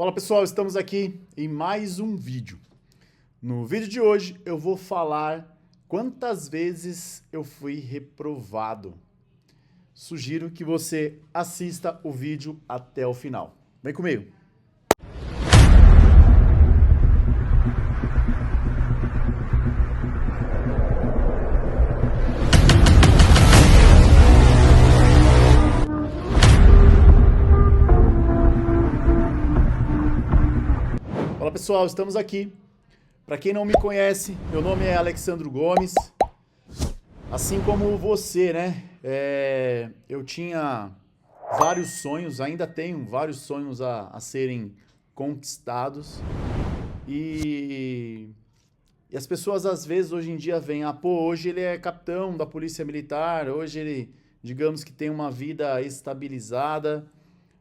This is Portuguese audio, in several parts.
Fala pessoal, estamos aqui em mais um vídeo. No vídeo de hoje eu vou falar quantas vezes eu fui reprovado. Sugiro que você assista o vídeo até o final. Vem comigo. Fala pessoal, estamos aqui. Para quem não me conhece, meu nome é Alexandro Gomes. Assim como você, né? Eu tinha vários sonhos, ainda tenho vários sonhos a serem conquistados. E as pessoas às vezes hoje em dia veem, pô, hoje ele é capitão da Polícia Militar, hoje ele, digamos que tem uma vida estabilizada,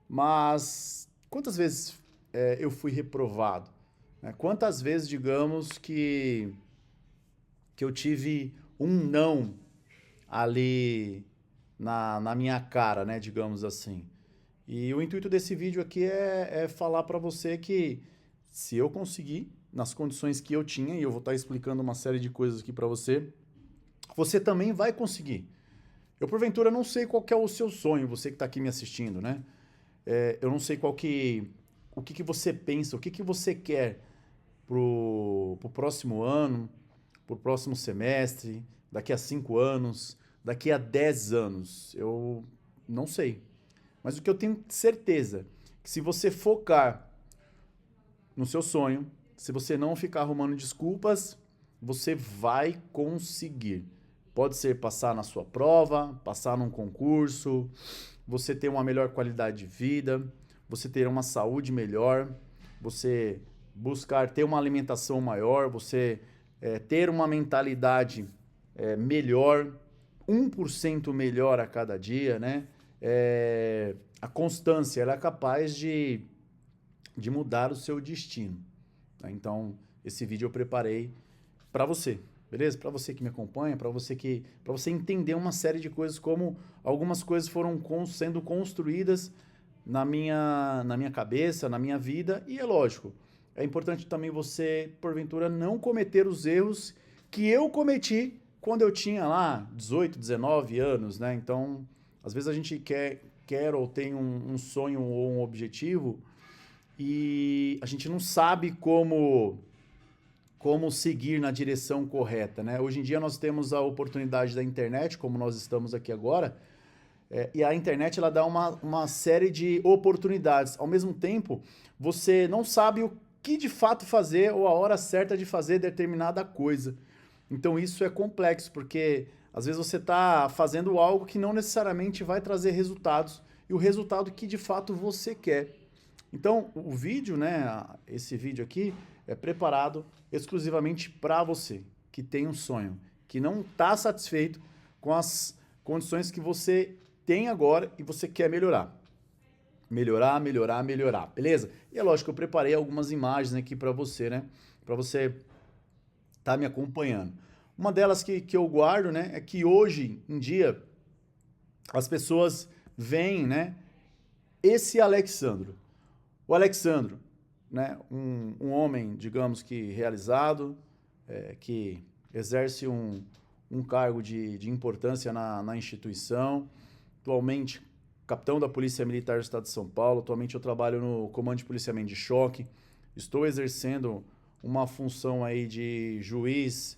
mas quantas vezes eu fui reprovado? Né? Quantas vezes, digamos, que eu tive um não ali na minha cara, né, digamos assim. E o intuito desse vídeo aqui é falar para você que se eu conseguir, nas condições que eu tinha, e eu vou estar explicando uma série de coisas aqui para você, você também vai conseguir. Eu, porventura, não sei qual que é o seu sonho, você que está aqui me assistindo, né? Eu não sei o que você pensa, o que você quer pro próximo ano, pro próximo semestre, daqui a 5 anos, daqui a 10 anos. Eu não sei. Mas o que eu tenho certeza, que se você focar no seu sonho, se você não ficar arrumando desculpas, você vai conseguir. Pode ser passar na sua prova, passar num concurso, você ter uma melhor qualidade de vida, você ter uma saúde melhor, você buscar ter uma alimentação maior, você ter uma mentalidade melhor, 1% melhor a cada dia, né? A constância, ela é capaz de mudar o seu destino. Tá? Então, esse vídeo eu preparei para você, beleza? Para você que me acompanha, para você entender uma série de coisas, como algumas coisas foram sendo construídas na minha cabeça, na minha vida, e é lógico, é importante também você, porventura, não cometer os erros que eu cometi quando eu tinha lá 18, 19 anos, né? Então, às vezes a gente quer ou tem um sonho ou um objetivo e a gente não sabe como seguir na direção correta, né? Hoje em dia nós temos a oportunidade da internet, como nós estamos aqui agora, e a internet ela dá uma série de oportunidades. Ao mesmo tempo, você não sabe o que de fato fazer ou a hora certa de fazer determinada coisa. Então isso é complexo, porque às vezes você está fazendo algo que não necessariamente vai trazer resultados e o resultado que de fato você quer. Então o vídeo, né, esse vídeo aqui é preparado exclusivamente para você que tem um sonho, que não está satisfeito com as condições que você tem agora e você quer melhorar. Melhorar, melhorar, melhorar, beleza? E é lógico que eu preparei algumas imagens aqui para você, né? Para você estar me acompanhando. Uma delas que eu guardo, né, é que hoje em dia as pessoas veem, né, esse Alexandro. O Alexandro, né, um homem, digamos que realizado, que exerce um cargo de importância na instituição, atualmente capitão da Polícia Militar do Estado de São Paulo, atualmente eu trabalho no Comando de Policiamento de Choque, estou exercendo uma função aí de juiz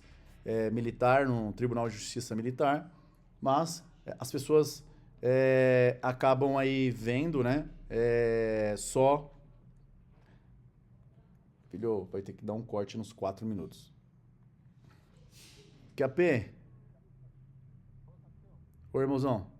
militar no Tribunal de Justiça Militar, mas as pessoas acabam aí vendo, né, só... Filho, vai ter que dar um corte nos 4 minutos. QAP? Ô, irmãozão.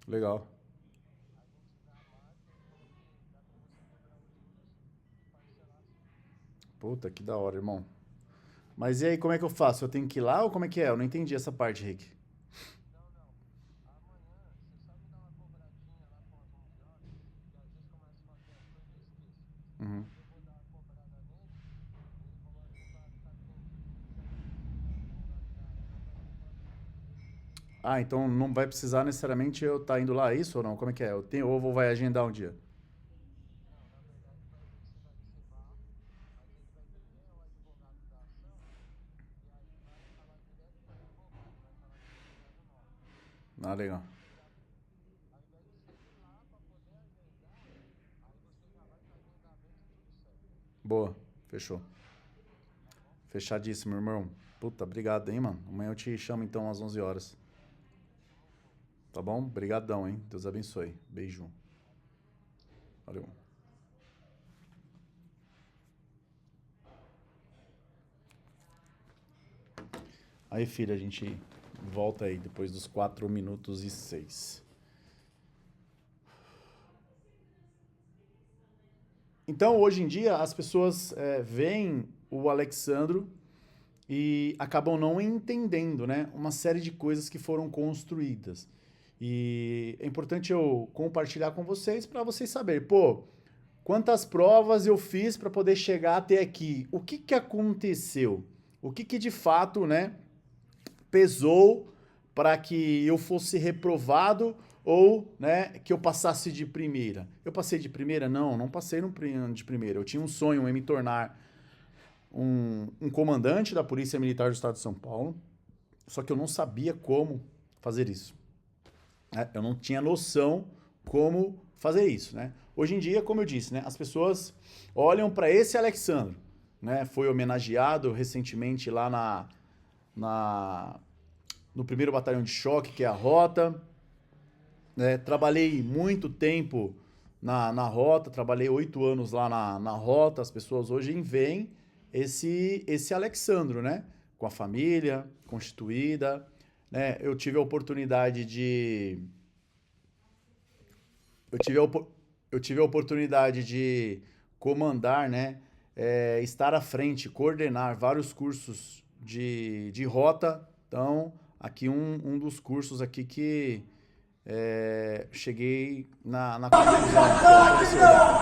Legal. Puta, que da hora, irmão. Mas e aí, como é que eu faço? Eu tenho que ir lá ou como é que é? Eu não entendi essa parte, Rick. Uhum. Ah, então não vai precisar necessariamente eu estar indo lá, é isso ou não? Como é que é? Eu tenho, ou vai agendar um dia? Ah, legal. Boa, fechou. Fechadíssimo, irmão. Puta, obrigado, hein, mano. Amanhã eu te chamo então às 11 horas. Tá bom? Brigadão, hein? Deus abençoe. Beijo. Valeu. Aí, filha, a gente volta aí depois dos 4 minutos e 6. Então, hoje em dia, as pessoas veem o Alexandro e acabam não entendendo, né, uma série de coisas que foram construídas. E é importante eu compartilhar com vocês para vocês saberem, pô, quantas provas eu fiz para poder chegar até aqui? O que que aconteceu? O que que de fato, né, pesou para que eu fosse reprovado ou, né, que eu passasse de primeira? Eu passei de primeira? Não, não passei de primeira. Eu tinha um sonho em me tornar um comandante da Polícia Militar do Estado de São Paulo, só que eu não sabia como fazer isso. Né? Eu não tinha noção como fazer isso, né? Hoje em dia, como eu disse, né, as pessoas olham para esse Alexandro, né? Foi homenageado recentemente lá na no primeiro batalhão de choque, que é a Rota, né? Trabalhei muito tempo na Rota, trabalhei 8 anos lá na Rota. As pessoas hoje veem esse Alexandro, né? Com a família constituída, né? Eu tive a, opor- eu tive a oportunidade de comandar, né? Estar à frente, coordenar vários cursos de rota. Então, aqui um dos cursos aqui que cheguei na conclusão. Só pra você olhar.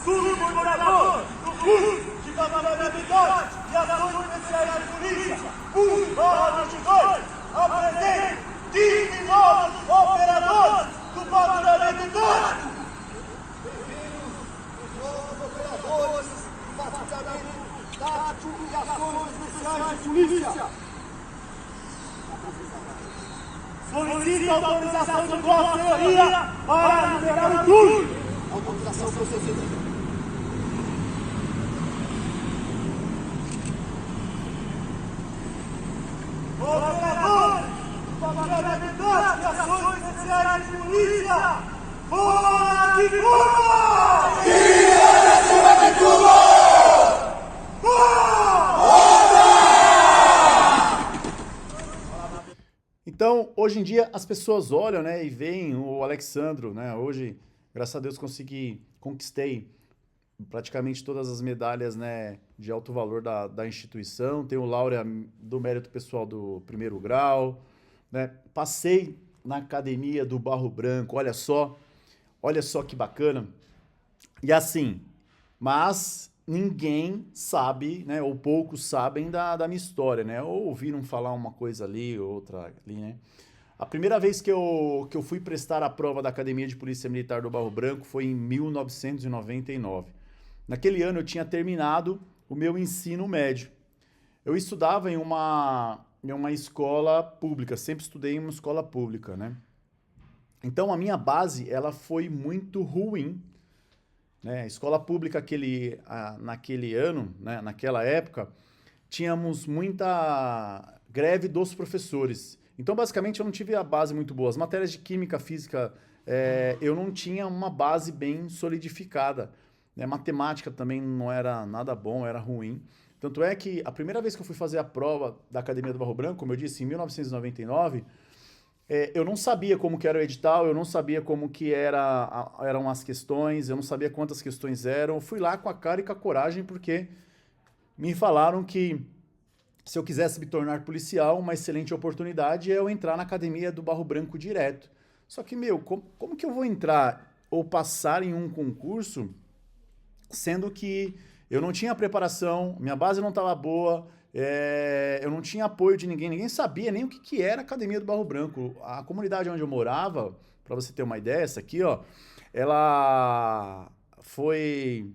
Subcoordenador do curso de Capacitação e Ações Especiais de Polícia, 1/22, apresenta 15 novos operadores do Patrulhamento. Novos operadores do Patrulhamento Tático e Ações Especiais de Polícia. Solicita autorização de Vossa Senhoria para liberar o turno. Autorização concedida. Operadores do Patrulhamento e Ações Especiais de Polícia, fora de Cuba! Tira acima de Cuba! Então, hoje em dia, as pessoas olham, né, e veem o Alexandro, né? Hoje, graças a Deus, conquistei praticamente todas as medalhas, né, de alto valor da instituição. Tenho laurea do mérito pessoal do primeiro grau, né? Passei na academia do Barro Branco, olha só que bacana. E assim, mas ninguém sabe, né? Ou poucos sabem da minha história, né? Ou ouviram falar uma coisa ali, outra ali, né? A primeira vez que eu fui prestar a prova da Academia de Polícia Militar do Barro Branco foi em 1999. Naquele ano eu tinha terminado o meu ensino médio. Eu estudava em uma escola pública, sempre estudei em uma escola pública, né? Então a minha base, ela foi muito ruim, né? A escola pública naquele ano, né? Naquela época, tínhamos muita greve dos professores. Então, basicamente, eu não tive a base muito boa. As matérias de química, física, eu não tinha uma base bem solidificada, né? Matemática também não era nada bom, era ruim. Tanto é que a primeira vez que eu fui fazer a prova da Academia do Barro Branco, como eu disse, em 1999, eu não sabia como que era o edital, eu não sabia como que eram as questões, eu não sabia quantas questões eram. Eu fui lá com a cara e com a coragem, porque me falaram que se eu quisesse me tornar policial, uma excelente oportunidade é eu entrar na Academia do Barro Branco direto. Só que, meu, como que eu vou entrar ou passar em um concurso, sendo que eu não tinha preparação, minha base não estava boa, eu não tinha apoio de ninguém, ninguém sabia nem o que era a Academia do Barro Branco. A comunidade onde eu morava, para você ter uma ideia, essa aqui, ó, ela foi,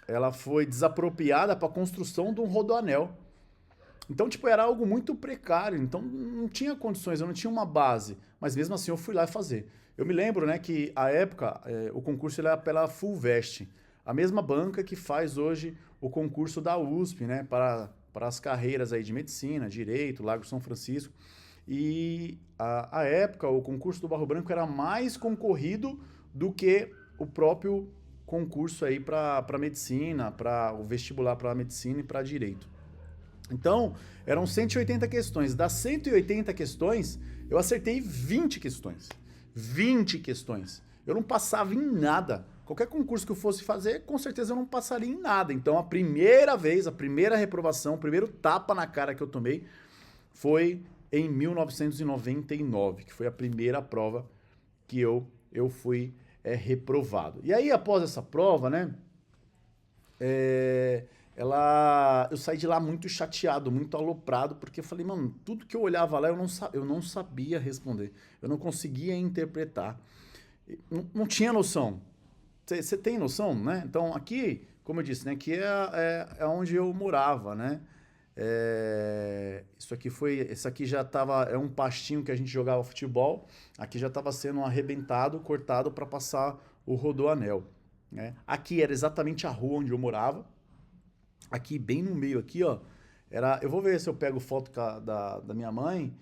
ela foi desapropriada para a construção de um rodoanel. Então, tipo, era algo muito precário, então não tinha condições, eu não tinha uma base, mas mesmo assim eu fui lá fazer. Eu me lembro, né, que à época o concurso ele era pela Fulvestre, a mesma banca que faz hoje o concurso da USP, né, para as carreiras aí de medicina, direito, Largo São Francisco. E à época o concurso do Barro Branco era mais concorrido do que o próprio concurso aí para medicina, para o vestibular para medicina e para direito. Então, eram 180 questões. Das 180 questões, eu acertei 20 questões. 20 questões. Eu não passava em nada. Qualquer concurso que eu fosse fazer, com certeza eu não passaria em nada. Então, a primeira vez, a primeira reprovação, o primeiro tapa na cara que eu tomei foi em 1999, que foi a primeira prova que eu fui reprovado. E aí, após essa prova, né? é, eu saí de lá muito chateado, muito aloprado, porque eu falei, mano, tudo que eu olhava lá eu não sabia responder, eu não conseguia interpretar, não tinha noção. Você tem noção, né? Então aqui, como eu disse, né, aqui é onde eu morava, né? Esse aqui já tava, é um pastinho que a gente jogava futebol, aqui já estava sendo arrebentado, cortado para passar o rodoanel, né? Aqui era exatamente a rua onde eu morava. Aqui, bem no meio aqui, ó, eu vou ver se eu pego foto da minha mãe,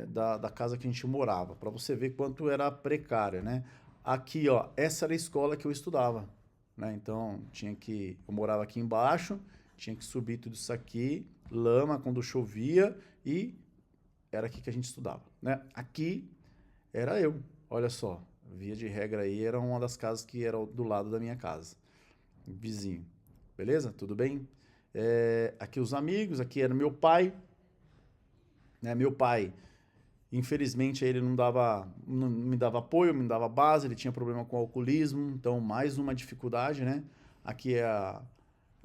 da casa que a gente morava, para você ver quanto era precária, né? Aqui, ó, essa era a escola que eu estudava, né? Então, eu morava aqui embaixo, tinha que subir tudo isso aqui, lama quando chovia, e era aqui que a gente estudava, né? Aqui era eu, olha só, via de regra aí, era uma das casas que era do lado da minha casa, vizinho. Beleza? Tudo bem? Aqui os amigos, aqui era meu pai, né? Meu pai, infelizmente, ele não me dava apoio, me dava base, ele tinha problema com o alcoolismo, então mais uma dificuldade, né? Aqui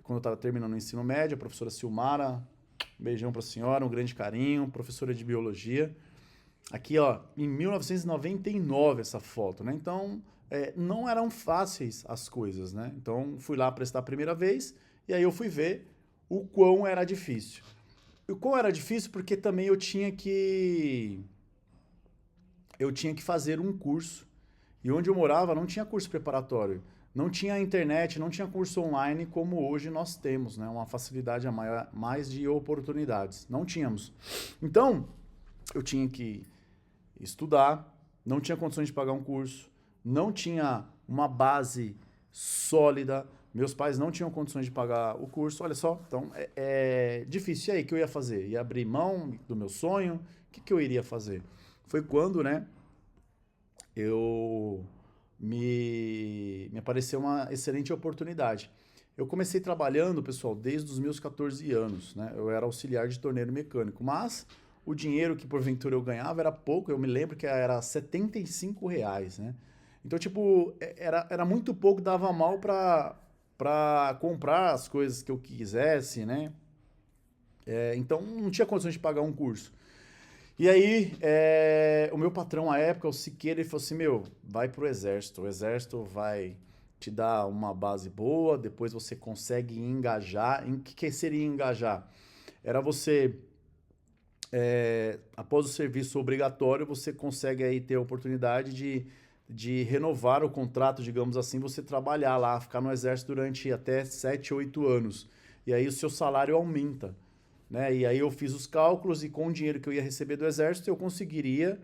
quando eu estava terminando o ensino médio, a professora Silmara, um beijão para a senhora, um grande carinho, professora de biologia. Aqui, ó, em 1999 essa foto, né? Então, não eram fáceis as coisas, né? Então, fui lá prestar a primeira vez e aí eu fui ver o quão era difícil. E o quão era difícil porque também eu tinha que fazer um curso. E onde eu morava não tinha curso preparatório, não tinha internet, não tinha curso online como hoje nós temos, né? Uma facilidade a mais de oportunidades. Não tínhamos. Então, eu tinha que estudar, não tinha condições de pagar um curso, não tinha uma base sólida, meus pais não tinham condições de pagar o curso, olha só, então é difícil. E aí, o que eu ia fazer? Ia abrir mão do meu sonho? O que eu iria fazer? Foi quando, né, me apareceu uma excelente oportunidade. Eu comecei trabalhando, pessoal, desde os meus 14 anos, né? Eu era auxiliar de torneiro mecânico, mas o dinheiro que porventura eu ganhava era pouco, eu me lembro que era R$ 75, né? Então, tipo, era muito pouco, dava mal pra comprar as coisas que eu quisesse, né? Então, não tinha condições de pagar um curso. E aí, o meu patrão à época, o Siqueira, ele falou assim, meu, vai pro exército. O exército vai te dar uma base boa, depois você consegue engajar. Em que seria engajar? Era você, após o serviço obrigatório, você consegue aí ter a oportunidade de renovar o contrato, digamos assim, você trabalhar lá, ficar no exército durante até 7, 8 anos. E aí o seu salário aumenta, né? E aí eu fiz os cálculos e com o dinheiro que eu ia receber do exército, eu conseguiria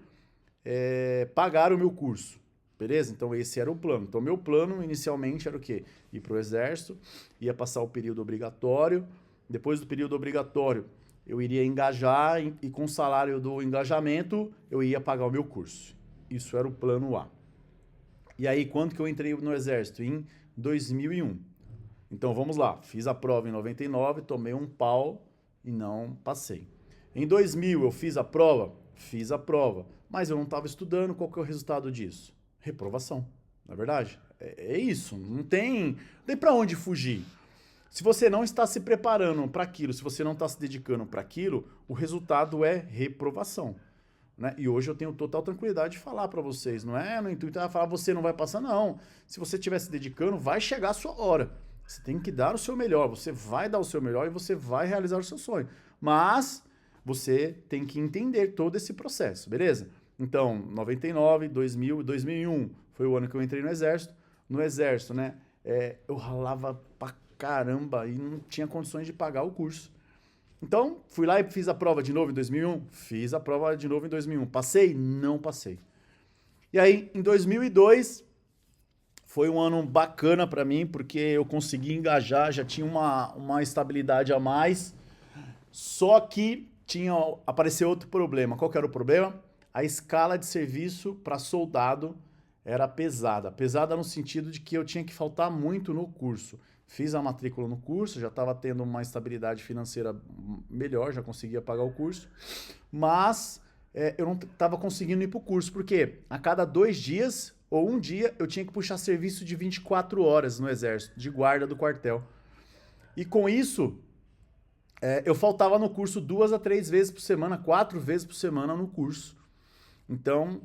pagar o meu curso. Beleza? Então esse era o plano. Então meu plano inicialmente era o quê? Ir para o exército, ia passar o período obrigatório. Depois do período obrigatório, eu iria engajar e com o salário do engajamento, eu ia pagar o meu curso. Isso era o plano A. E aí, quando que eu entrei no exército? Em 2001. Então, vamos lá. Fiz a prova em 99, tomei um pau e não passei. Em 2000, eu fiz a prova? Fiz a prova. Mas eu não estava estudando. Qual que é o resultado disso? Reprovação. Não é verdade? É isso. Não tem para onde fugir. Se você não está se preparando para aquilo, se você não está se dedicando para aquilo, o resultado é reprovação. Né? E hoje eu tenho total tranquilidade de falar para vocês, não é no intuito de falar você não vai passar, não. Se você estiver se dedicando, vai chegar a sua hora. Você tem que dar o seu melhor, você vai dar o seu melhor e você vai realizar o seu sonho. Mas você tem que entender todo esse processo, beleza? Então, 99, 2000, 2001 foi o ano que eu entrei no exército. No exército, né, eu ralava pra caramba e não tinha condições de pagar o curso. Então, fui lá e fiz a prova de novo em 2001? Fiz a prova de novo em 2001. Passei? Não passei. E aí, em 2002, foi um ano bacana para mim, porque eu consegui engajar, já tinha uma estabilidade a mais, só que apareceu outro problema. Qual que era o problema? A escala de serviço para soldado era pesada. Pesada no sentido de que eu tinha que faltar muito no curso. Fiz a matrícula no curso, já estava tendo uma estabilidade financeira melhor, já conseguia pagar o curso, mas eu não estava conseguindo ir para o curso, porque a cada 2 dias ou um dia eu tinha que puxar serviço de 24 horas no exército, de guarda do quartel. E com isso, eu faltava no curso 2 a 3 vezes por semana, 4 vezes por semana no curso. Então,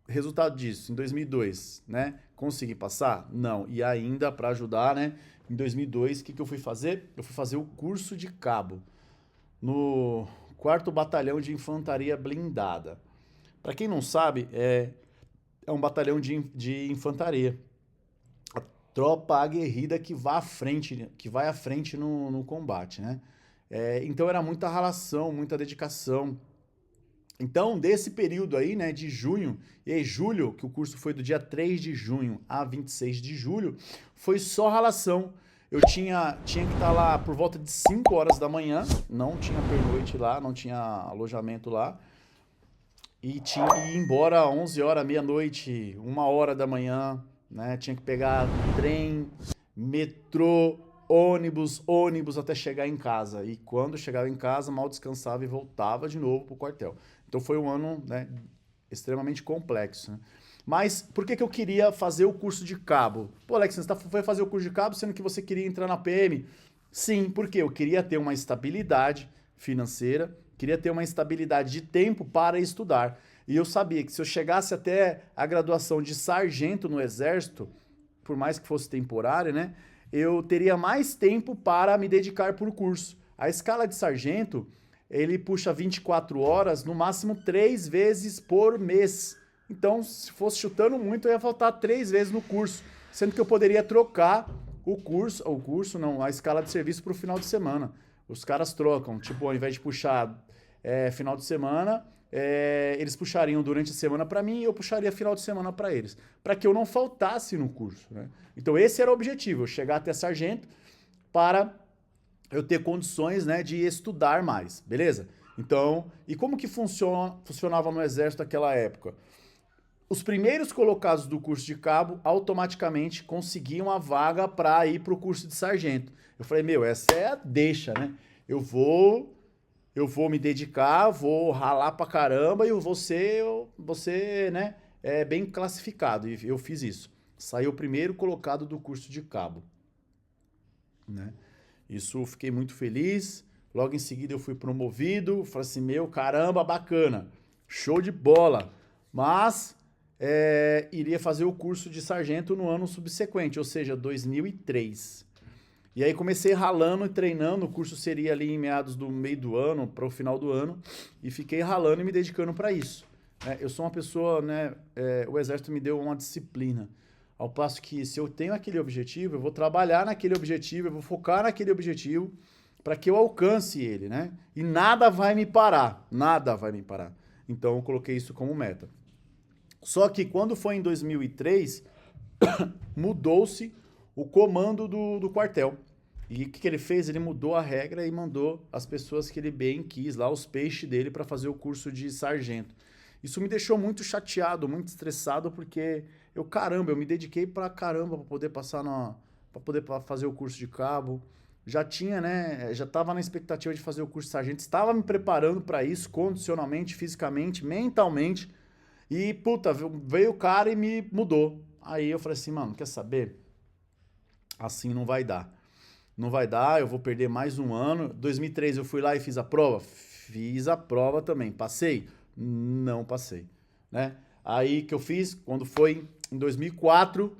resultado disso, em 2002, né? Consegui passar? Não. E ainda, para ajudar, né? Em 2002, o que eu fui fazer? Eu fui fazer o curso de cabo no 4º Batalhão de Infantaria Blindada. Para quem não sabe, é um batalhão de infantaria. A tropa aguerrida que vai à frente no combate, né? Então era muita ralação, muita dedicação. Então, desse período aí, né, de junho e julho, que o curso foi do dia 3 de junho a 26 de julho, foi só ralação. Eu tinha que estar lá por volta de 5 horas da manhã, não tinha pernoite lá, não tinha alojamento lá, e tinha que ir embora às 11 horas, meia-noite, 1 hora da manhã, né, tinha que pegar trem, metrô, ônibus até chegar em casa. E quando chegava em casa, mal descansava e voltava de novo pro quartel. Então foi um ano, né, extremamente complexo, né? Mas por que eu queria fazer o curso de cabo? Pô, Alex, você foi fazer o curso de cabo sendo que você queria entrar na PM? Sim, porque eu queria ter uma estabilidade financeira, queria ter uma estabilidade de tempo para estudar. E eu sabia que se eu chegasse até a graduação de sargento no Exército, por mais que fosse temporário, né, eu teria mais tempo para me dedicar por curso. A escala de sargento, ele puxa 24 horas, no máximo 3 vezes por mês. Então, se fosse chutando muito, eu ia faltar 3 vezes no curso, sendo que eu poderia trocar a escala de serviço para o final de semana. Os caras trocam, tipo, ao invés de puxar final de semana, eles puxariam durante a semana para mim e eu puxaria final de semana para eles, para que eu não faltasse no curso, né? Então esse era o objetivo, eu chegar até sargento para eu ter condições, né, de estudar mais, beleza? Então, e como que funcionava no exército naquela época? Os primeiros colocados do curso de cabo automaticamente conseguiam a vaga para ir para o curso de sargento. Eu falei, meu, essa é a deixa, né? Eu vou me dedicar, vou ralar pra caramba e eu vou ser, né, é bem classificado, e eu fiz isso. Saí o primeiro colocado do curso de cabo, né? Isso, fiquei muito feliz. Logo em seguida eu fui promovido. Falei assim, meu, caramba, bacana. Show de bola. Mas iria fazer o curso de sargento no ano subsequente, ou seja, 2003. E aí comecei ralando e treinando. O curso seria ali em meados do meio do ano, para o final do ano. E fiquei ralando e me dedicando para isso. Eu sou uma pessoa, né? O Exército me deu uma disciplina. Ao passo que, se eu tenho aquele objetivo, eu vou trabalhar naquele objetivo, eu vou focar naquele objetivo para que eu alcance ele, né? E nada vai me parar, nada vai me parar. Então, eu coloquei isso como meta. Só que, quando foi em 2003, mudou-se o comando do quartel. E o que ele fez? Ele mudou a regra e mandou as pessoas que ele bem quis, lá os peixes dele, para fazer o curso de sargento. Isso me deixou muito chateado, muito estressado, porque eu me dediquei pra caramba pra poder passar para poder fazer o curso de cabo. Já tinha, né, já tava na expectativa de fazer o curso de sargento, estava me preparando para isso, condicionalmente, fisicamente, mentalmente. E, puta, veio o cara e me mudou. Aí eu falei assim, mano, quer saber? Assim não vai dar. Não vai dar, eu vou perder mais um ano. 2003 eu fui lá e fiz a prova? Fiz a prova também. Passei? Não passei, né? Aí que eu fiz, quando foi em 2004,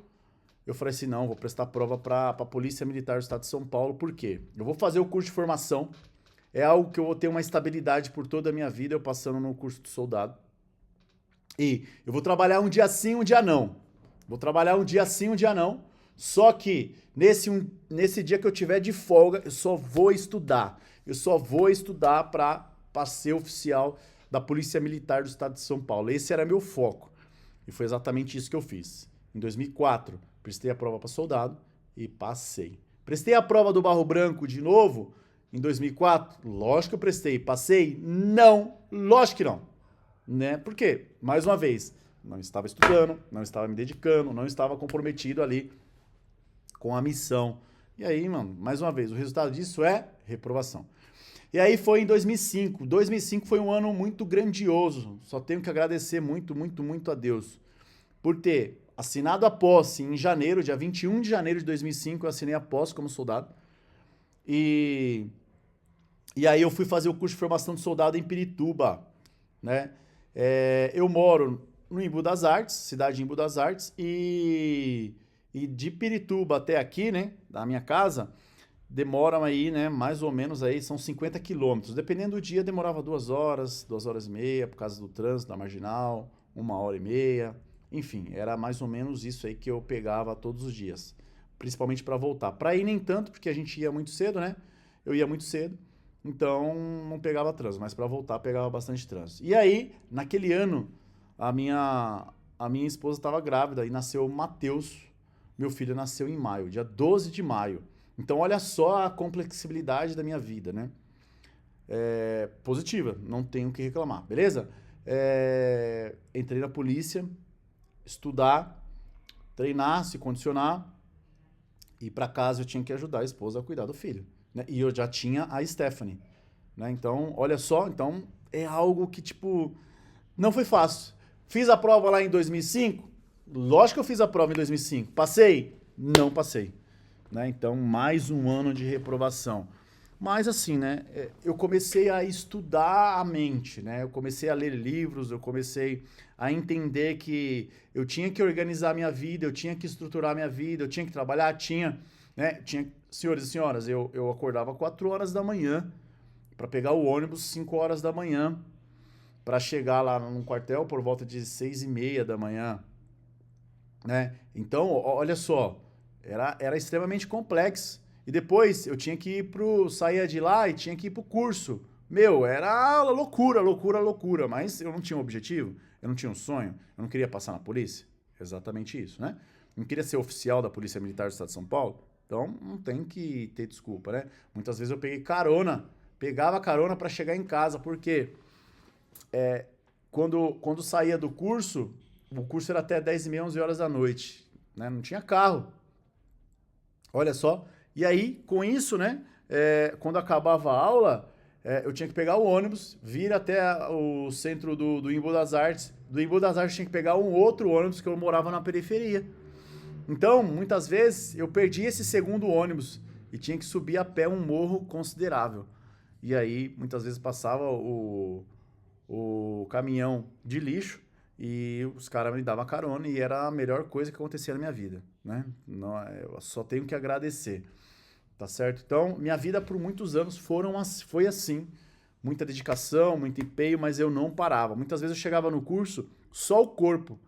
eu falei assim, não, vou prestar prova para a Polícia Militar do Estado de São Paulo. Por quê? Eu vou fazer o curso de formação, é algo que eu vou ter uma estabilidade por toda a minha vida, eu passando no curso de soldado. E eu vou trabalhar um dia sim, um dia não. Vou trabalhar um dia sim, um dia não. Só que nesse dia que eu tiver de folga, eu só vou estudar. Eu só vou estudar para ser oficial da Polícia Militar do Estado de São Paulo. Esse era meu foco. E foi exatamente isso que eu fiz. Em 2004, prestei a prova para soldado e passei. Prestei a prova do Barro Branco de novo em 2004? Lógico que eu prestei. Passei? Não. Lógico que não. Né? Por quê? Mais uma vez, não estava estudando, não estava me dedicando, não estava comprometido ali com a missão. E aí, mano, mais uma vez, o resultado disso é reprovação. E aí foi em 2005. 2005 foi um ano muito grandioso. Só tenho que agradecer muito, muito, muito a Deus por ter assinado a posse em janeiro, dia 21 de janeiro de 2005, eu assinei a posse como soldado. E aí eu fui fazer o curso de formação de soldado em Pirituba, né? Eu moro no Embu das Artes, cidade de Embu das Artes, e de Pirituba até aqui, né, da minha casa, demoram aí, né, mais ou menos aí, são 50 quilômetros. Dependendo do dia, demorava 2 horas, 2 horas e meia, por causa do trânsito, da marginal, 1 hora e meia. Enfim, era mais ou menos isso aí que eu pegava todos os dias. Principalmente para voltar. Para ir nem tanto, porque a gente ia muito cedo, né? Eu ia muito cedo, então não pegava trânsito. Mas para voltar, pegava bastante trânsito. E aí, naquele ano, a minha esposa estava grávida e nasceu o Matheus. Meu filho nasceu em maio, dia 12 de maio. Então, olha só a complexibilidade da minha vida, né? Positiva, não tenho o que reclamar, beleza? Entrei na polícia, estudar, treinar, se condicionar, e para casa eu tinha que ajudar a esposa a cuidar do filho, né? E eu já tinha a Stephanie, né? Então, olha só, então é algo que, tipo, não foi fácil. Fiz a prova lá em 2005? Lógico que eu fiz a prova em 2005. Passei? Não passei. Né? Então, mais um ano de reprovação. Mas assim, né? Eu comecei a estudar a mente, né? Eu comecei a ler livros, eu comecei a entender que eu tinha que organizar a minha vida, eu tinha que estruturar a minha vida, eu tinha que trabalhar, né? Senhores e senhoras, eu acordava 4 horas da manhã para pegar o ônibus 5 horas da manhã para chegar lá no quartel por volta de 6h30 da manhã, né? Então, olha só, era extremamente complexo. E depois eu tinha que saía de lá e tinha que ir pro curso. Meu, era loucura, loucura, loucura. Mas eu não tinha um objetivo, eu não tinha um sonho, eu não queria passar na polícia. Exatamente isso, né? Eu não queria ser oficial da Polícia Militar do Estado de São Paulo. Então, não tem que ter desculpa, né? Muitas vezes eu pegava carona para chegar em casa, porque quando saía do curso, o curso era até 10h30, 11 horas da noite, né? Não tinha carro. Olha só. E aí, com isso, né, quando acabava a aula, eu tinha que pegar o ônibus, vir até o centro do Embu das Artes, Do Embu das Artes eu tinha que pegar um outro ônibus, que eu morava na periferia. Então, muitas vezes, eu perdi esse segundo ônibus e tinha que subir a pé um morro considerável. E aí, muitas vezes, passava o caminhão de lixo e os caras me davam carona e era a melhor coisa que acontecia na minha vida, né? Não, eu só tenho que agradecer, tá certo? Então, minha vida por muitos anos foi assim. Muita dedicação, muito empenho, mas eu não parava. Muitas vezes eu chegava no curso, só o corpo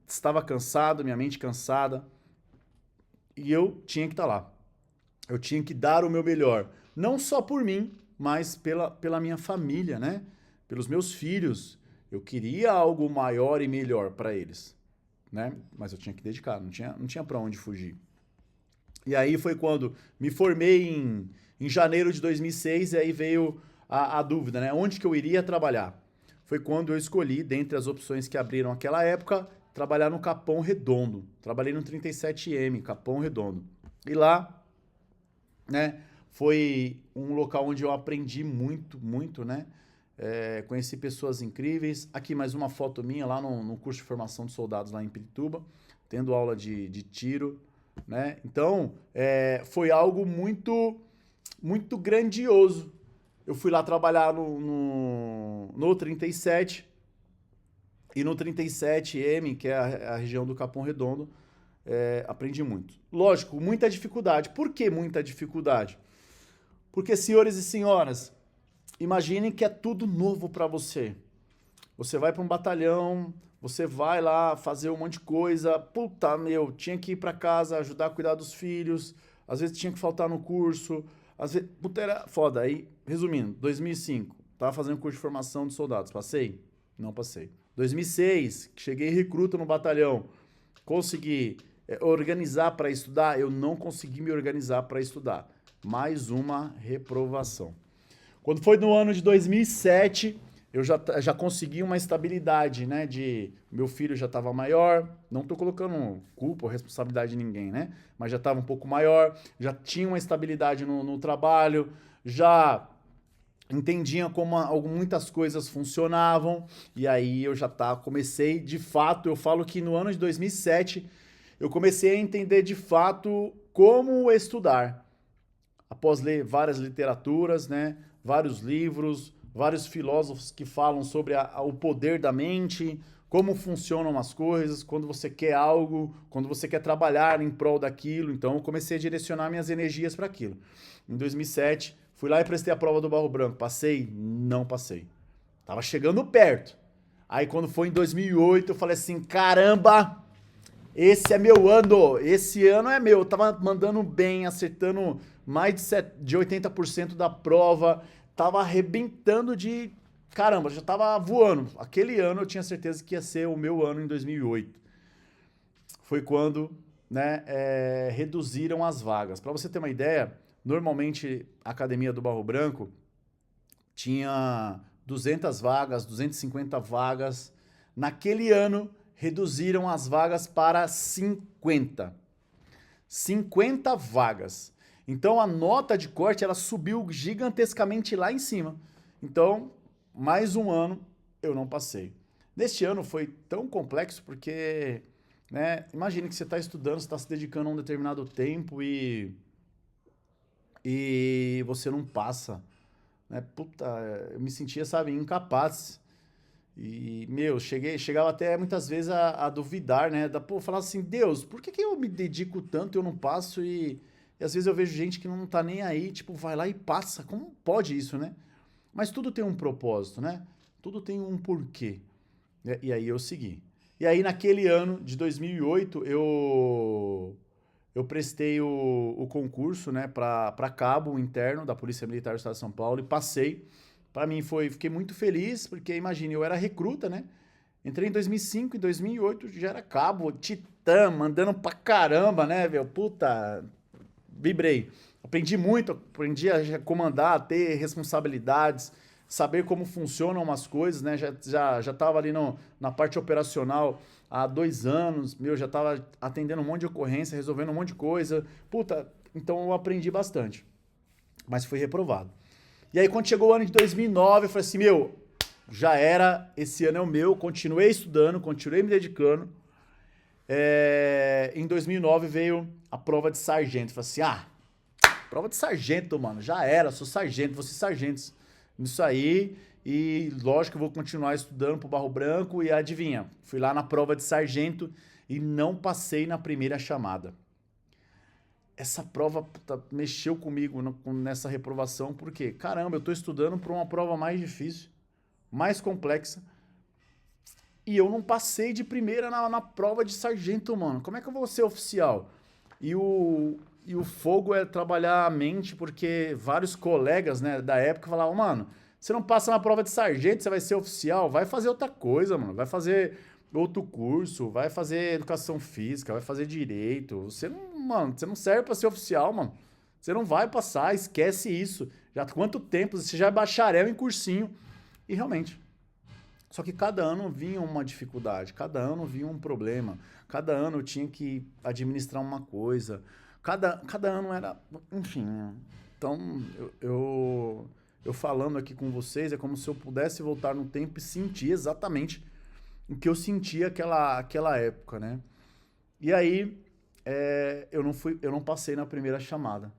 estava cansado, minha mente cansada, e eu tinha que estar lá. Eu tinha que dar o meu melhor, não só por mim, mas pela minha família, né? Pelos meus filhos. Eu queria algo maior e melhor para eles, né? Mas eu tinha que dedicar, não tinha para onde fugir. E aí foi quando me formei em janeiro de 2006, e aí veio a dúvida, né? Onde que eu iria trabalhar? Foi quando eu escolhi, dentre as opções que abriram naquela época, trabalhar no Capão Redondo. Trabalhei no 37M, Capão Redondo. E lá, né, foi um local onde eu aprendi muito, muito, né? Conheci pessoas incríveis. Aqui mais uma foto minha lá no curso de formação de soldados lá em Pirituba, tendo aula de tiro, né? Então, foi algo muito, muito grandioso. Eu fui lá trabalhar no 37 e no 37M, que é a região do Capão Redondo, aprendi muito. Lógico, muita dificuldade. Por que muita dificuldade? Porque, senhores e senhoras, imaginem que é tudo novo para você. Você vai para um batalhão, você vai lá fazer um monte de coisa. Puta, tinha que ir para casa, ajudar a cuidar dos filhos. Às vezes tinha que faltar no curso. Às vezes, puta, era foda. Aí, resumindo, 2005, tava fazendo curso de formação de soldados. Passei? Não passei. 2006, cheguei recruta no batalhão. Consegui organizar para estudar? Eu não consegui me organizar para estudar. Mais uma reprovação. Quando foi no ano de 2007, eu já consegui uma estabilidade, né? Meu filho já estava maior, não estou colocando culpa ou responsabilidade de ninguém, né? Mas já estava um pouco maior, já tinha uma estabilidade no trabalho, já entendia como muitas coisas funcionavam, e aí eu comecei, de fato, eu falo que no ano de 2007, eu comecei a entender de fato como estudar. Após ler várias literaturas, né? Vários livros, vários filósofos que falam sobre o poder da mente, como funcionam as coisas, quando você quer algo, quando você quer trabalhar em prol daquilo. Então, eu comecei a direcionar minhas energias para aquilo. Em 2007, fui lá e prestei a prova do Barro Branco. Passei? Não passei. Tava chegando perto. Aí, quando foi em 2008, eu falei assim, caramba, esse é meu ano, esse ano é meu. Eu tava mandando bem, acertando mais de 80% da prova, tava arrebentando de... Caramba, já tava voando. Aquele ano eu tinha certeza que ia ser o meu ano em 2008. Foi quando, né, reduziram as vagas. Para você ter uma ideia, normalmente a Academia do Barro Branco tinha 200 vagas, 250 vagas. Naquele ano, reduziram as vagas para 50. 50 vagas. Então, a nota de corte, ela subiu gigantescamente lá em cima. Então, mais um ano, eu não passei. Neste ano foi tão complexo porque, né, imagine que você está estudando, você está se dedicando a um determinado tempo e você não passa. Né? Puta, eu me sentia, sabe, incapaz. E, chegava até muitas vezes a duvidar, né? Falar assim, Deus, por que eu me dedico tanto e eu não passo? E às vezes eu vejo gente que não tá nem aí, tipo, vai lá e passa. Como pode isso, né? Mas tudo tem um propósito, né? Tudo tem um porquê. E aí eu segui. E aí naquele ano de 2008, eu prestei o concurso, né, para cabo interno da Polícia Militar do Estado de São Paulo e passei. Para mim fiquei muito feliz, porque imagine, eu era recruta, né? Entrei em 2005 e 2008 já era cabo, titã, mandando pra caramba, né, velho? Puta, vibrei. Aprendi muito, aprendi a comandar, a ter responsabilidades, saber como funcionam as coisas, né? Já tava ali na parte operacional há 2 anos, já tava atendendo um monte de ocorrência, resolvendo um monte de coisa. Puta, então eu aprendi bastante. Mas fui reprovado. E aí, quando chegou o ano de 2009, eu falei assim, já era, esse ano é o meu, continuei estudando, continuei me dedicando. Em 2009 veio a prova de sargento. Falei assim, prova de sargento, mano, já era, sou sargento, vou ser sargento nisso aí. E lógico que eu vou continuar estudando pro Barro Branco e adivinha, fui lá na prova de sargento e não passei na primeira chamada. Essa prova mexeu comigo nessa reprovação, porque, caramba, eu tô estudando para uma prova mais difícil, mais complexa, e eu não passei de primeira na prova de sargento, mano. Como é que eu vou ser oficial? E o fogo é trabalhar a mente, porque vários colegas, né, da época falavam, mano, você não passa na prova de sargento, você vai ser oficial, vai fazer outra coisa, mano, vai fazer outro curso, vai fazer educação física, vai fazer direito. Você não serve pra ser oficial, mano. Você não vai passar, esquece isso. Já há quanto tempo? Você já é bacharel em cursinho. E realmente. Só que cada ano vinha uma dificuldade, cada ano vinha um problema, cada ano eu tinha que administrar uma coisa, cada ano era, enfim, né? Então eu falando aqui com vocês é como se eu pudesse voltar no tempo e sentir exatamente o que eu sentia aquela época, né? E aí eu não passei na primeira chamada.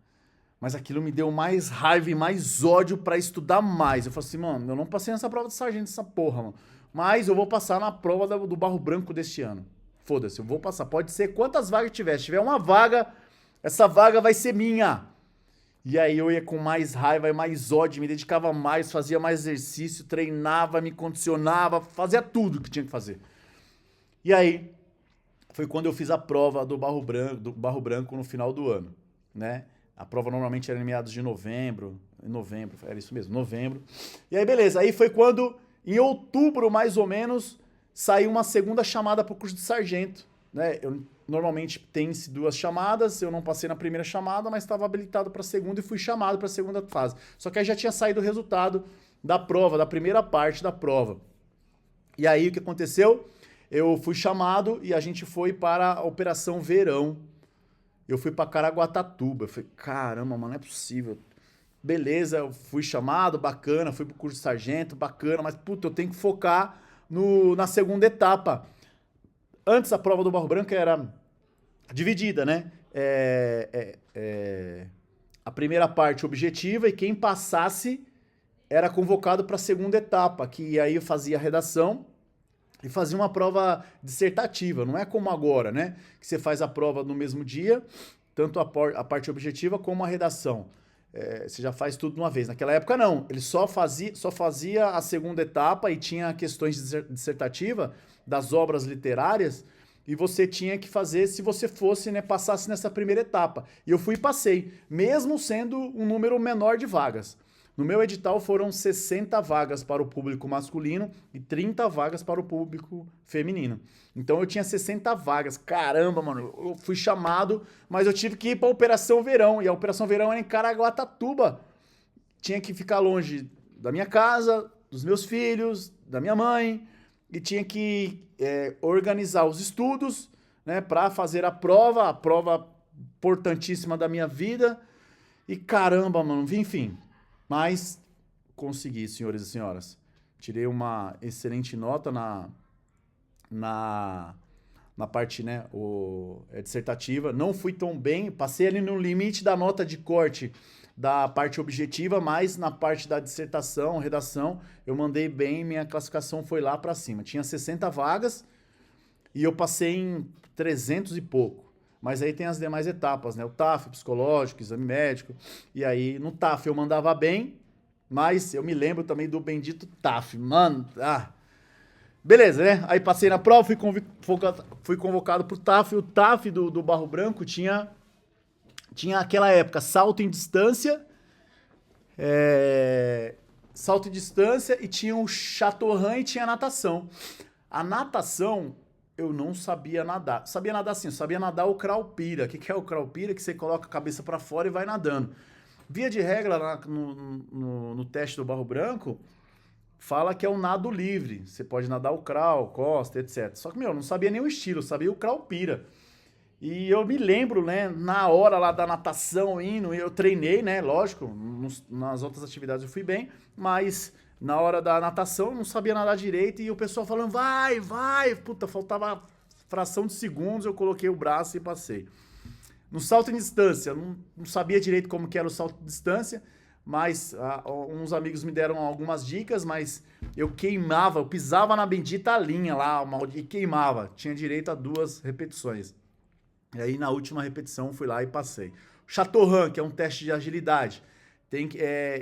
Mas aquilo me deu mais raiva e mais ódio pra estudar mais. Eu falei assim, mano, eu não passei nessa prova de sargento, essa porra, mano. Mas eu vou passar na prova do Barro Branco deste ano. Foda-se, eu vou passar. Pode ser quantas vagas tiver. Se tiver uma vaga, essa vaga vai ser minha. E aí eu ia com mais raiva e mais ódio, me dedicava mais, fazia mais exercício, treinava, me condicionava, fazia tudo que tinha que fazer. E aí foi quando eu fiz a prova do Barro Branco no final do ano, né? A prova normalmente era em meados de novembro, era isso mesmo, novembro. E aí, beleza, aí foi quando, em outubro, mais ou menos, saiu uma segunda chamada para o curso de sargento, né? Normalmente tem-se 2 chamadas, eu não passei na primeira chamada, mas estava habilitado para a segunda e fui chamado para a segunda fase. Só que aí já tinha saído o resultado da prova, da primeira parte da prova. E aí, o que aconteceu? Eu fui chamado e a gente foi para a Operação Verão. Eu fui pra Caraguatatuba. Eu falei, caramba, mano, não é possível. Beleza, eu fui chamado, bacana, fui pro curso de sargento, bacana, mas, puta, eu tenho que focar na segunda etapa. Antes, a prova do Barro Branco era dividida, né? A primeira parte objetiva e quem passasse era convocado pra segunda etapa, que aí eu fazia a redação e fazia uma prova dissertativa, não é como agora, né? Que você faz a prova no mesmo dia, tanto a parte objetiva como a redação. Você já faz tudo de uma vez. Naquela época, não. Ele só fazia a segunda etapa e tinha questões dissertativa das obras literárias e você tinha que fazer se você fosse, né, passasse nessa primeira etapa. E eu fui e passei, mesmo sendo um número menor de vagas. No meu edital foram 60 vagas para o público masculino e 30 vagas para o público feminino. Então eu tinha 60 vagas. Caramba, mano, eu fui chamado, mas eu tive que ir para a Operação Verão. E a Operação Verão era em Caraguatatuba. Tinha que ficar longe da minha casa, dos meus filhos, da minha mãe. E tinha que organizar os estudos, né, para fazer a prova importantíssima da minha vida. E caramba, mano, enfim. Mas consegui, senhores e senhoras. Tirei uma excelente nota na parte, né, dissertativa. Não fui tão bem, passei ali no limite da nota de corte da parte objetiva, mas na parte da dissertação, redação, eu mandei bem, minha classificação foi lá pra cima. Tinha 60 vagas e eu passei em 300 e pouco. Mas aí tem as demais etapas, né? O TAF, psicológico, exame médico. E aí, no TAF eu mandava bem, mas eu me lembro também do bendito TAF. Mano, beleza, né? Aí passei na prova, fui convocado pro TAF. E o TAF do Barro Branco tinha aquela época salto em distância, e tinha o Chateaurin e tinha a natação. A natação... eu não sabia nadar. Sabia nadar sim, eu sabia nadar o craupira. O que é o craupira? Que você coloca a cabeça para fora e vai nadando. Via de regra, no teste do Barro Branco, fala que é um nado livre. Você pode nadar o crawl, costa, etc. Só que, eu não sabia nem o estilo, eu sabia o craupira. E eu me lembro, né, na hora lá da natação, eu treinei, né, lógico, nas outras atividades eu fui bem, mas na hora da natação, eu não sabia nadar direito e o pessoal falando, vai, vai. Puta, faltava fração de segundos, eu coloquei o braço e passei. No salto em distância, não sabia direito como que era o salto em distância, mas uns amigos me deram algumas dicas, mas eu queimava, eu pisava na bendita linha lá e queimava. Tinha direito a 2 repetições. E aí na última repetição fui lá e passei. Chateauroux, que é um teste de agilidade.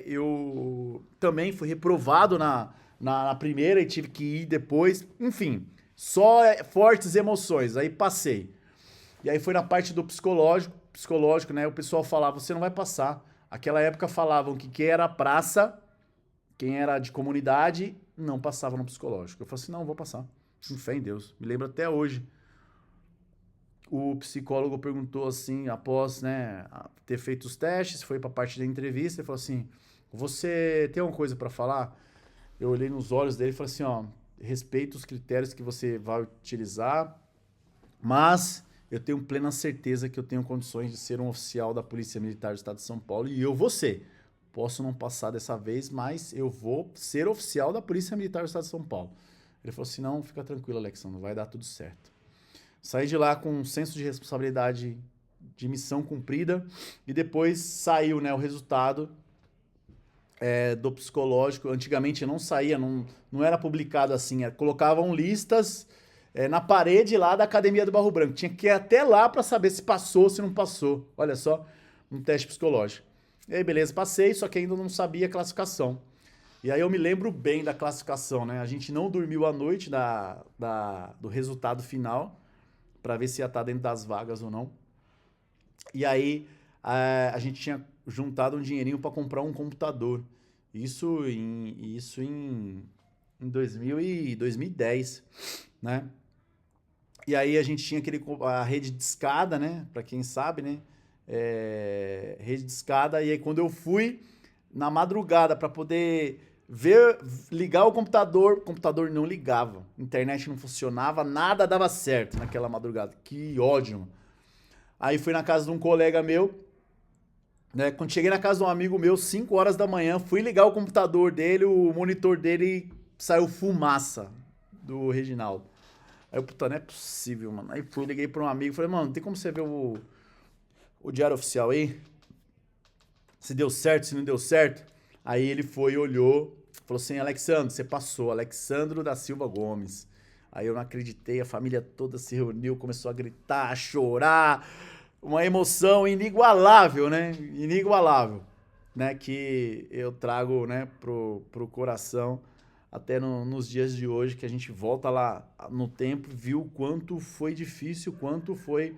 Eu também fui reprovado na primeira e tive que ir depois. Enfim, só fortes emoções. Aí passei. E aí foi na parte do psicológico, né? O pessoal falava, você não vai passar. Aquela época falavam que quem era praça, quem era de comunidade, não passava no psicológico. Eu falei assim, não, vou passar. Com fé em Deus. Me lembro até hoje. O psicólogo perguntou assim, após, né, ter feito os testes, foi para a parte da entrevista e falou assim, você tem alguma coisa para falar? Eu olhei nos olhos dele e falei assim, ó, respeito os critérios que você vai utilizar, mas eu tenho plena certeza que eu tenho condições de ser um oficial da Polícia Militar do Estado de São Paulo e eu vou ser. Posso não passar dessa vez, mas eu vou ser oficial da Polícia Militar do Estado de São Paulo. Ele falou assim, não, fica tranquilo, Alexandre, vai dar tudo certo. Saí de lá com um senso de responsabilidade de missão cumprida e depois saiu, né, o resultado do psicológico. Antigamente não saía, não era publicado assim, colocavam listas na parede lá da Academia do Barro Branco. Tinha que ir até lá para saber se passou ou se não passou. Olha só, um teste psicológico. E aí, beleza, passei, só que ainda não sabia a classificação. E aí eu me lembro bem da classificação, né? A gente não dormiu à noite do resultado final, para ver se ia estar dentro das vagas ou não. E aí a gente tinha juntado um dinheirinho para comprar um computador. Isso em 2010, né? E aí a gente tinha a rede de escada, né? Para quem sabe, né? Rede de escada. E aí quando eu fui na madrugada para poder ligar o computador não ligava, internet não funcionava, nada dava certo naquela madrugada, que ódio. Aí fui na casa de um colega meu, né? Quando cheguei na casa de um amigo meu, 5 horas da manhã, fui ligar o computador dele, o monitor dele saiu fumaça do Reginaldo. Aí eu, puta, não é possível, mano. Aí liguei para um amigo, falei, mano, tem como você ver o diário oficial aí? Se deu certo, se não deu certo? Aí ele foi, olhou, falou assim, Alexandre, você passou, Alexandro da Silva Gomes. Aí eu não acreditei, a família toda se reuniu, começou a gritar, a chorar, uma emoção inigualável, né? Inigualável, né? Que eu trago, né, pro coração até nos dias de hoje, que a gente volta lá no tempo, viu o quanto foi difícil, quanto foi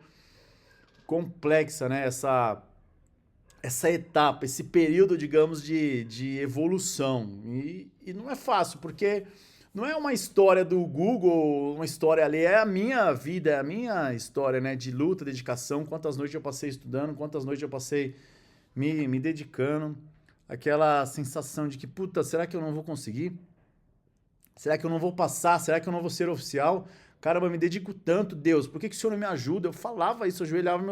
complexa, né? Essa etapa, esse período, digamos, de evolução. E não é fácil, porque não é uma história do Google, uma história ali, é a minha vida, é a minha história, né, de luta, dedicação, quantas noites eu passei estudando, quantas noites eu passei me dedicando, aquela sensação de que, puta, será que eu não vou conseguir? Será que eu não vou passar? Será que eu não vou ser oficial? Caramba, eu me dedico tanto, Deus, por que o Senhor não me ajuda? Eu falava isso, eu ajoelhava,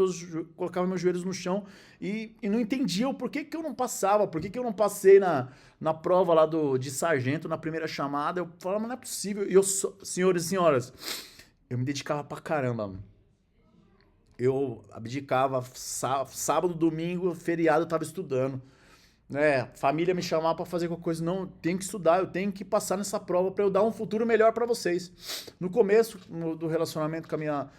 colocava meus joelhos no chão e não entendia o porquê que eu não passava, por que eu não passei na prova lá de sargento, na primeira chamada. Eu falava, mas não é possível. E senhores e senhoras, eu me dedicava pra caramba. Eu abdicava sábado, domingo, feriado, eu tava estudando. Família me chamava pra fazer qualquer coisa, não, eu tenho que estudar, eu tenho que passar nessa prova pra eu dar um futuro melhor pra vocês. No começo do relacionamento com a minha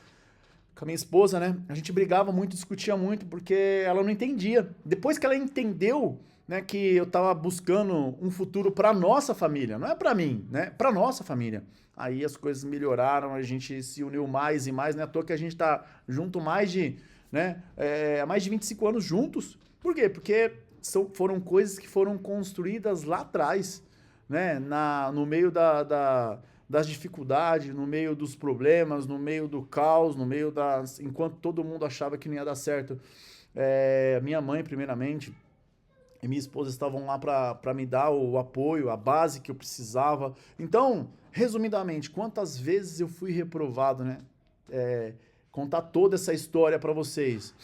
esposa, né, a gente brigava muito, discutia muito, porque ela não entendia. Depois que ela entendeu, né, que eu tava buscando um futuro pra nossa família, não é pra mim, né, pra nossa família. Aí as coisas melhoraram, a gente se uniu mais e mais, não é à toa que a gente tá junto mais de 25 anos juntos. Por quê? Porque foram coisas que foram construídas lá atrás, né? No meio das dificuldades, no meio dos problemas, no meio do caos, enquanto todo mundo achava que não ia dar certo. Minha mãe, primeiramente, e minha esposa estavam lá para me dar o apoio, a base que eu precisava. Então, resumidamente, quantas vezes eu fui reprovado, né? Contar toda essa história para vocês.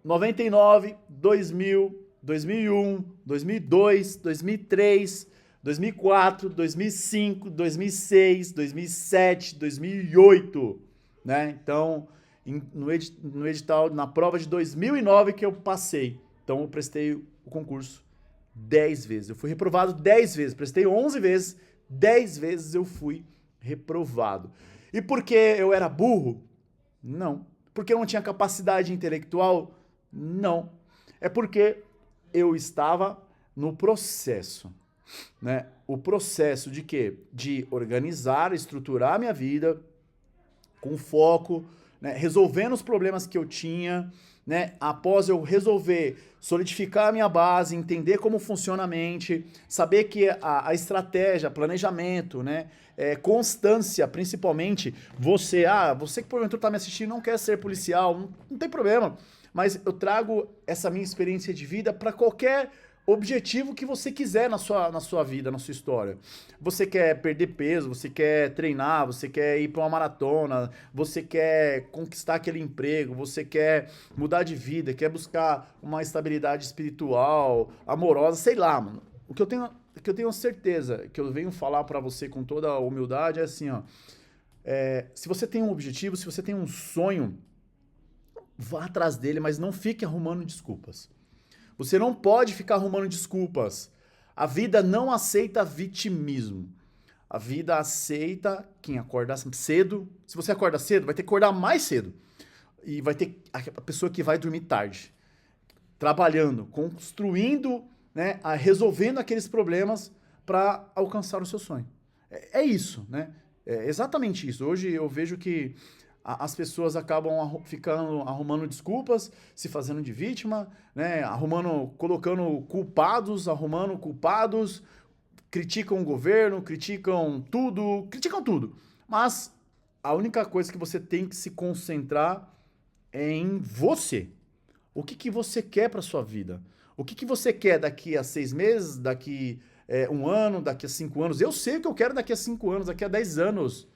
99, 2000, 2001, 2002, 2003, 2004, 2005, 2006, 2007, 2008, né? Então, no edital, na prova de 2009 que eu passei. Então, eu prestei o concurso 10 vezes. Eu fui reprovado 10 vezes. Prestei 11 vezes, 10 vezes eu fui reprovado. E por que eu era burro? Não. Porque eu não tinha capacidade intelectual? Não. É porque eu estava no processo, né? O processo de quê? De organizar, estruturar a minha vida com foco, né? Resolvendo os problemas que eu tinha, né? Após eu resolver, solidificar a minha base, entender como funciona a mente, saber que a estratégia, planejamento, né? Constância, principalmente, você que porventura está me assistindo e não quer ser policial, não tem problema, mas eu trago essa minha experiência de vida para qualquer objetivo que você quiser na sua vida, na sua história. Você quer perder peso, você quer treinar, você quer ir para uma maratona, você quer conquistar aquele emprego, você quer mudar de vida, quer buscar uma estabilidade espiritual, amorosa, sei lá, mano. O que eu tenho certeza, que eu venho falar para você com toda a humildade, é assim, ó. Se você tem um objetivo, se você tem um sonho, vá atrás dele, mas não fique arrumando desculpas. Você não pode ficar arrumando desculpas. A vida não aceita vitimismo. A vida aceita quem acorda cedo. Se você acorda cedo, vai ter que acordar mais cedo. E vai ter a pessoa que vai dormir tarde. Trabalhando, construindo, né, resolvendo aqueles problemas para alcançar o seu sonho. É isso, né? É exatamente isso. Hoje eu vejo que as pessoas acabam arrumando desculpas, se fazendo de vítima, né? Colocando culpados, criticam o governo, criticam tudo. Mas a única coisa que você tem que se concentrar é em você. O que você quer para sua vida? O que você quer daqui a 6 meses, daqui um ano, daqui a 5 anos? Eu sei o que eu quero daqui a 5 anos, daqui a 10 anos.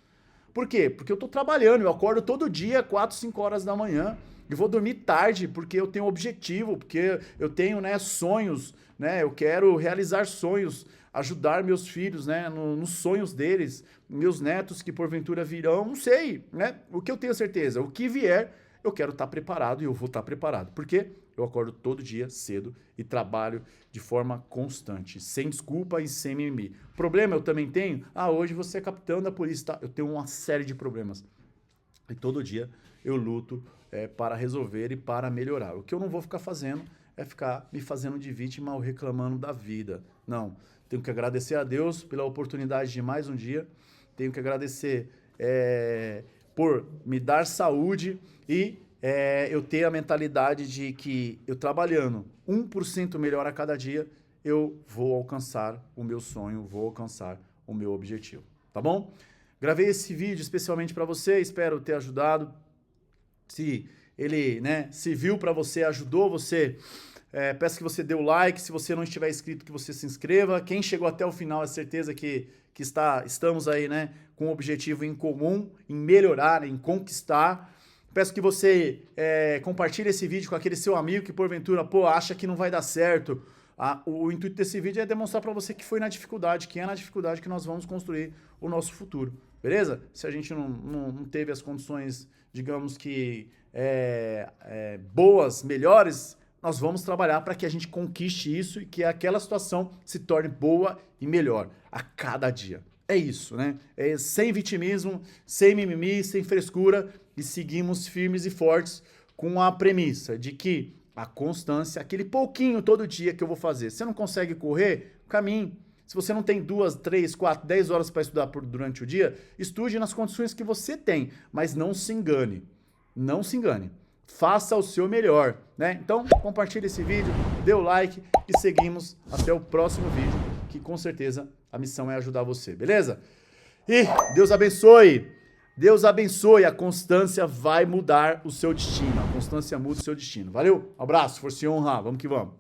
Por quê? Porque eu tô trabalhando, eu acordo todo dia, 4, 5 horas da manhã, e vou dormir tarde, porque eu tenho objetivo, porque eu tenho, né, sonhos, né, eu quero realizar sonhos, ajudar meus filhos, né, nos sonhos deles, meus netos que porventura virão, não sei, né, o que eu tenho certeza, o que vier, eu quero estar preparado e eu vou estar preparado, porque eu acordo todo dia cedo e trabalho de forma constante, sem desculpa e sem mimimi. Problema eu também tenho? Hoje você é capitão da polícia, tá? Eu tenho uma série de problemas. E todo dia eu luto para resolver e para melhorar. O que eu não vou ficar fazendo é ficar me fazendo de vítima ou reclamando da vida. Não, tenho que agradecer a Deus pela oportunidade de mais um dia, tenho que agradecer por me dar saúde e eu ter a mentalidade de que eu trabalhando 1% melhor a cada dia, eu vou alcançar o meu sonho, vou alcançar o meu objetivo, tá bom? Gravei esse vídeo especialmente para você, espero ter ajudado. Se ele, né, serviu para você, ajudou você, peço que você dê o like. Se você não estiver inscrito, que você se inscreva. Quem chegou até o final, é certeza que estamos aí, né, com um objetivo em comum, em melhorar, em conquistar. Peço que você compartilhe esse vídeo com aquele seu amigo que porventura, acha que não vai dar certo. O intuito desse vídeo é demonstrar para você que foi na dificuldade, que é na dificuldade que nós vamos construir o nosso futuro, beleza? Se a gente não teve as condições, digamos que boas, melhores, nós vamos trabalhar para que a gente conquiste isso e que aquela situação se torne boa e melhor a cada dia. É isso, né? Sem vitimismo, sem mimimi, sem frescura, e seguimos firmes e fortes com a premissa de que a constância, aquele pouquinho todo dia que eu vou fazer. Se você não consegue correr, caminhe. Se você não tem 2, 3, 4, 10 horas para estudar durante o dia, estude nas condições que você tem, mas não se engane. Não se engane. Faça o seu melhor, né? Então, compartilhe esse vídeo, dê o like e seguimos até o próximo vídeo, que com certeza a missão é ajudar você, beleza? E Deus abençoe! Deus abençoe, a constância vai mudar o seu destino. A constância muda o seu destino. Valeu? Um abraço, força e honra. Vamos que vamos.